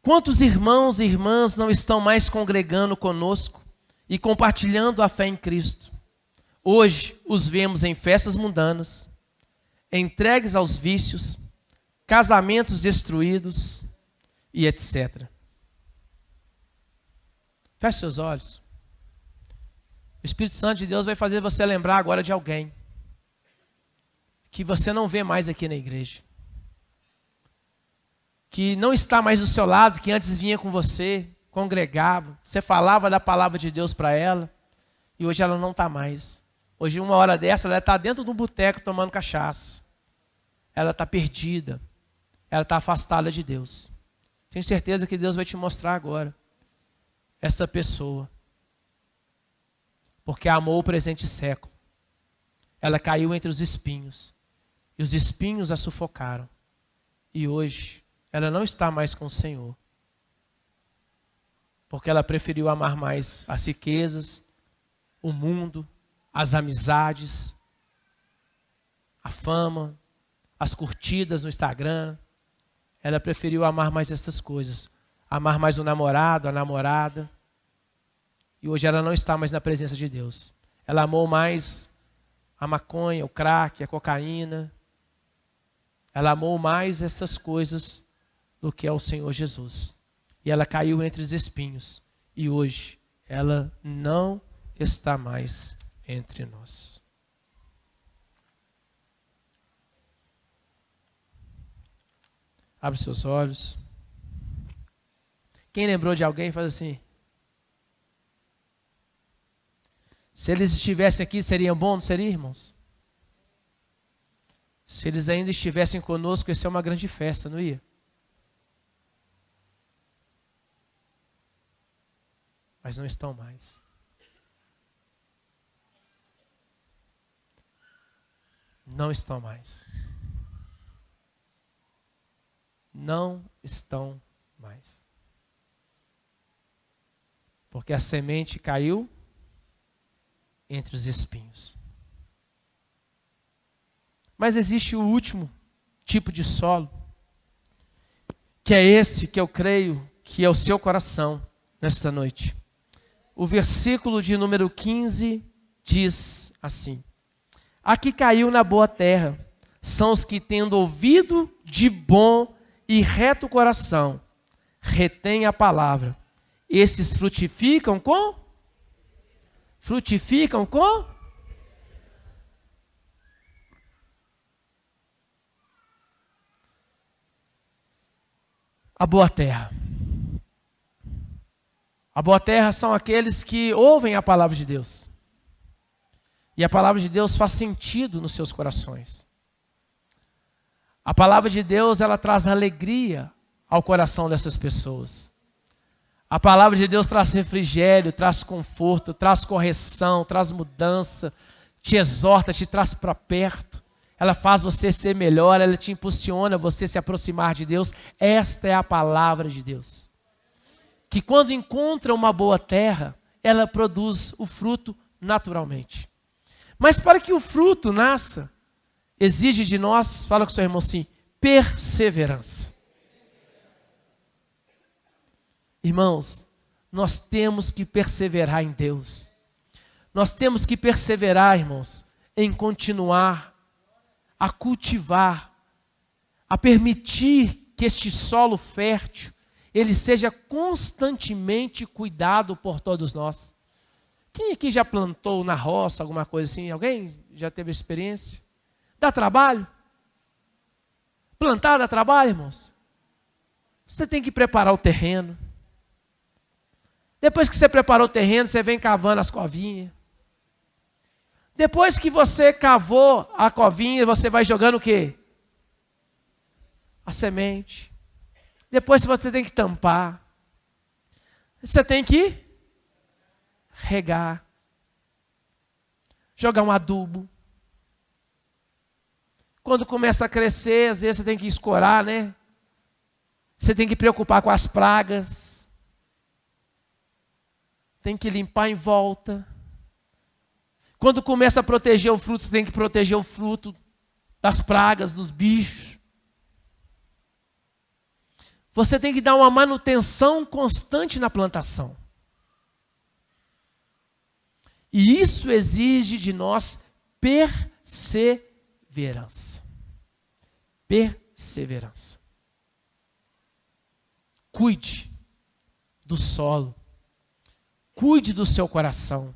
quantos irmãos e irmãs não estão mais congregando conosco e compartilhando a fé em Cristo? Hoje os vemos em festas mundanas, entregues aos vícios, casamentos destruídos e etc. Feche seus olhos. O Espírito Santo de Deus vai fazer você lembrar agora de alguém que você não vê mais aqui na igreja, que não está mais do seu lado, que antes vinha com você, congregava, você falava da palavra de Deus para ela, e hoje ela não está mais. Hoje, uma hora dessa, ela está dentro de um boteco tomando cachaça. Ela está perdida, ela está afastada de Deus. Tenho certeza que Deus vai te mostrar agora essa pessoa, porque amou o presente século. Ela caiu entre os espinhos, e os espinhos a sufocaram, e hoje ela não está mais com o Senhor, porque ela preferiu amar mais as riquezas, o mundo, as amizades, a fama, as curtidas no Instagram. Ela preferiu amar mais essas coisas, amar mais o namorado, a namorada. E hoje ela não está mais na presença de Deus. Ela amou mais a maconha, o crack, a cocaína. Ela amou mais essas coisas do que ao Senhor Jesus. E ela caiu entre os espinhos. E hoje ela não está mais entre nós. Abre seus olhos. Quem lembrou de alguém, faz assim. Se eles estivessem aqui, seria bom, não seria, irmãos? Se eles ainda estivessem conosco, ia ser uma grande festa, não ia? Mas não estão mais. Não estão mais. Não estão mais. Porque a semente caiu entre os espinhos. Mas existe o último tipo de solo, que é esse que eu creio que é o seu coração nesta noite. O versículo de número 15 diz assim: aqui caiu na boa terra, são os que tendo ouvido de bom e reto coração, retém a palavra. Esses frutificam com? Frutificam com? A boa terra. A boa terra são aqueles que ouvem a palavra de Deus. E a palavra de Deus faz sentido nos seus corações. A palavra de Deus, ela traz alegria ao coração dessas pessoas. A palavra de Deus traz refrigério, traz conforto, traz correção, traz mudança, te exorta, te traz para perto. Ela faz você ser melhor, ela te impulsiona a você se aproximar de Deus. Esta é a palavra de Deus. Que quando encontra uma boa terra, ela produz o fruto naturalmente. Mas para que o fruto nasça, exige de nós, fala com o seu irmão assim, perseverança. Irmãos, nós temos que perseverar em Deus. Nós temos que perseverar, irmãos, em continuar a cultivar, a permitir que este solo fértil, ele seja constantemente cuidado por todos nós. Quem aqui já plantou na roça, alguma coisa assim? Alguém já teve experiência? Dá trabalho? Plantar dá trabalho, irmãos? Você tem que preparar o terreno. Depois que você preparou o terreno, você vem cavando as covinhas. Depois que você cavou a covinha, você vai jogando o quê? A semente. Depois você tem que tampar. Você tem que regar. Jogar um adubo. Quando começa a crescer, às vezes você tem que escorar, né? Você tem que preocupar com as pragas. Tem que limpar em volta. Quando começa a proteger o fruto, você tem que proteger o fruto das pragas, dos bichos. Você tem que dar uma manutenção constante na plantação. E isso exige de nós perseverança. Perseverança. Cuide do solo. Cuide do seu coração.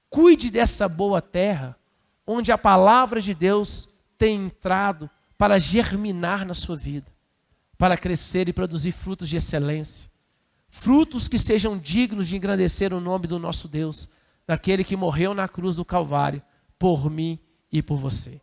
Cuide dessa boa terra, onde a palavra de Deus tem entrado para germinar na sua vida, para crescer e produzir frutos de excelência. Frutos que sejam dignos de engrandecer o nome do nosso Deus, daquele que morreu na cruz do Calvário, por mim e por você.